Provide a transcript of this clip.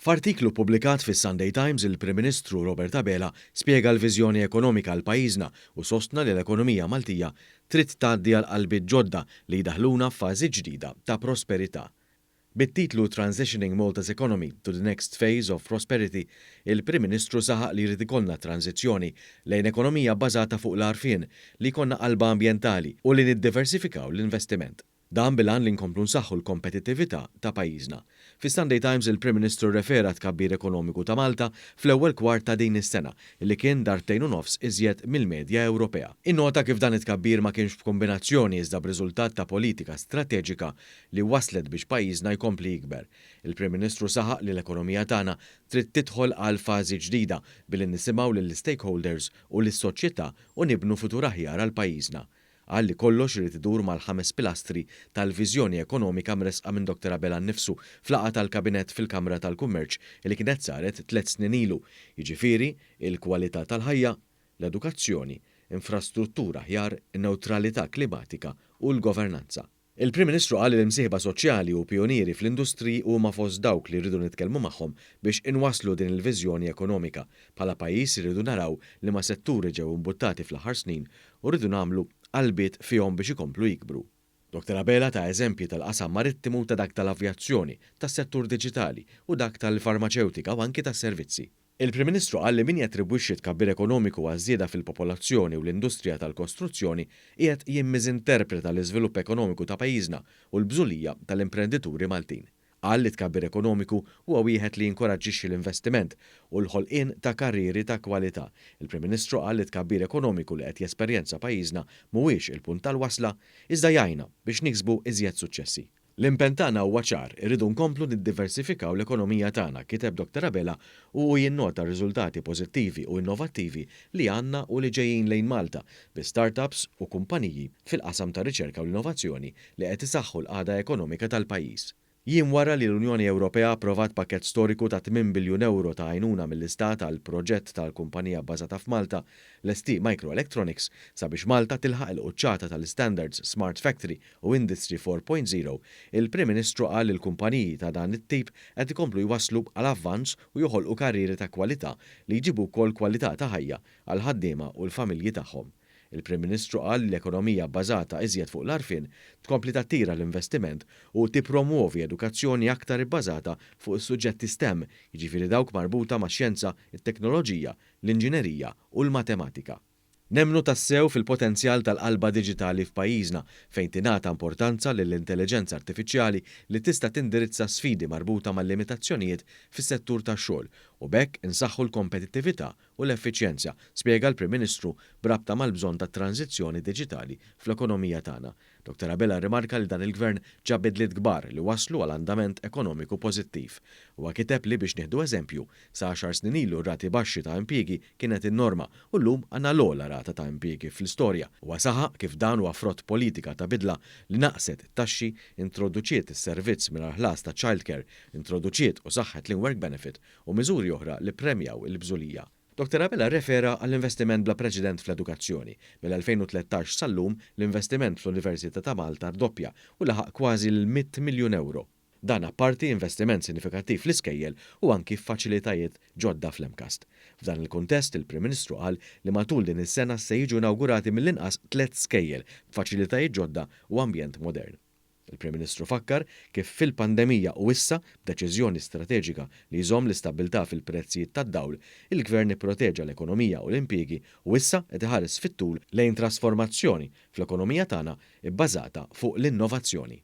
F'artiklu pubblikat fis-Sunday Times, il-Prim Ministru Robert Abela spjega l-viżjoni ekonomika għal pajjiżna u sostna li l-ekonomija Maltija trid tgħaddi għal qalbiet ġodda li jdaħluna f'fażi ġdida ta' prosperità. Bit-titlu Transitioning Malta's Economy to the Next Phase of Prosperity, il-Prim Ministru saħaq li jrid ikollna tranzizzjoni lejn ekonomija bbażata fuq l-għarfien li jkollna qalba ambjentali u li niddiversifikaw l-investiment. Dan bilan li nkomplu nsaħħu l-kompetittività ta' pajjiżna. Fis-Sunday Times il-Prim Ministru refera tkabbir ekonomiku ta' Malta fl-ewwel kwart ta' din is-sena illi kien dartejn u nofs iżjed mill-medja Ewropea. Innota kif dan it-tkabbir ma kienx b'kombinazzjoni iżda b'riżultat ta' politika strateġika li waslet biex pajjiżna jkompli jikber. Il-Prim Ministru saħaq li l-ekonomija tagħna trid tidħol għal fażi ġdida billi nisimgħu lill-stakeholders u lis-soċjetà u nibnu futur aħjar għal pajjiżna. Qal li kollox irid idur mal-5 pilastri tal-viżjoni ekonomika mresqa minn Dr. Abela nnifsu fl-laqgħa tal-Kabinett fil-Kamra tal-Kummerċ li kienet saret 3 snin ilu, jiġifieri il-kwalità tal-ħajja, l-edukazzjoni, infrastruttura aħjar, in-newtralità klimatika u l-governanza. Il-Prim Ministru qal li l-imsieħba soċjali u pjonieri fl-industri huma fost dawk li rridu nitkellmu magħhom biex inwasslu din il-viżjoni ekonomika. Bħala pajjiż irridu naraw li ma setturi ġew imbuttati fl-aħħar snin u rridu nagħmlu qalbiet fihom biex ikomplu jikbru. Dr. Abela ta' eżempji tal-qasam marittimu ta' dak tal-avjazzjoni, tas-settur diġitali u dak tal-farmaceutika u anki tas-servizzi. Il-Prim Ministru qal li min jattribwixxi tkabbir ekonomiku għaż-żieda fil-popolazzjoni u l-industrija tal-kostruzzjoni qiegħed jimmiżinterpreta l-iżvilupp ekonomiku ta' pajjiżna u l-bżulija tal-imprendituri Maltin. Qal li tkabbir ekonomiku huwa wieħed li jinkoraġġixxi l-investiment u l-ħolqien ta' karrieri ta' kwalità. Il-Prim Ministru qal li tkabbir ekonomiku li qed jesperjenza pajjiżna mhuwiex il-punt tal-wasla iżda jgħinna biex niksbu iżjed suċċessi. L-impenn tagħna huwa ċar, irridu nkomplu niddiversifikaw l-ekonomija tagħna, kiteb Dr. Abela u jinnota riżultati pożittivi u innovattivi li għandna u li ġejjin lejn Malta bi startups u kumpaniji fil-qasam ta' riċerka u l-innovazzjoni li qed isaħħu l-qagħda ekonomika tal-pajjiż. Jiem wara li l-Unjoni Ewropea approvat pakkett storiku ta' 8 biljun euro ta' għajnuna mill-Istat għal proġett tal-kumpanija bbażata f'Malta, l-ST Microelectronics, sabiex Malta tilħaq il-quċċata tal-standards Smart Factory u Industry 4.0, il-Prim Ministru qal li l-kumpaniji ta' dan it-tip qed ikomplu jwasslu għal avvanz u joħolqu karrieri ta' kwalità li jġibu wkoll kwalità ta' ħajja għal ħaddiema u l-familji tagħhom. Il-Prim Ministru qal li l-ekonomija bbażata iżjed fuq l-għarfien tkompli tattira l-investiment u tippromuovi edukazzjoni aktar ibbażata fuq is-suġġetti STEM, jiġifieri dawk marbuta max-xjenza, it-teknoloġija, l-inġinerija u l-matematika. Nemmnu tassew fil-potenzjal tal-qalba diġitali f'pajjiżna fejn tingħata importanza lill-intelligenza artifiċjali li tista' tindirizza sfidi marbuta mal-limitazzjonijiet fis-settur tax-xogħol u b'hekk insaħħu l-kompetittività u l-effiċjenza, spjega l-Prim Ministru b'rabta mal-bżonn tat-tranzizzjoni diġitali fl-ekonomija tagħna. Dr. Abela rimarka li dan il-Gvern ġab bidliet kbar li waslu għal andament ekonomiku pożittiv. Huwa kiteb li biex nieħdu eżempju, sa 10 snin ilu rati baxxi ta' impjiegi kienet in-norma u llum għandna l-ogħla rata ta' impjiegi fl-istorja. Huwa saħaq kif dan huwa frott politika ta' bidla li naqset it-taxxi, introduċiet is-servizz mingħajr ta' childcare, introduċiet u saħħet l-work benefit u miżuri oħra li premjaw il-bżulija. Dr. Abela refera għall-investiment bla preċedent fl-edukazzjoni. Mill-2013 sal-lum l-investiment fl-Università ta' Malta rdoppja u laħaq kważi l-100 miljun euro. Dan apparti investiment sinifikattiv fl-iskejjel u anki f'faċilitajiet ġodda fl-Emkast. F'dan il-kuntest il-Prim Ministru qal li matul din is-sena se jiġu inawgurati mill-inqas 3 skejjel f'faċilitajiet ġodda u ambjent modern. Il-Prim Ministru fakkar kif fil-pandemija u issa b'deċiżjoni strateġika li jżomm l-istabbiltà fil-prezzijiet tad-dawl, il-Gvern ipproteġa l-ekonomija u l-impjiegi u issa qed iħares fit-tul lejn trasformazzjoni fl-ekonomija tagħna bbażata fuq l-innovazzjoni.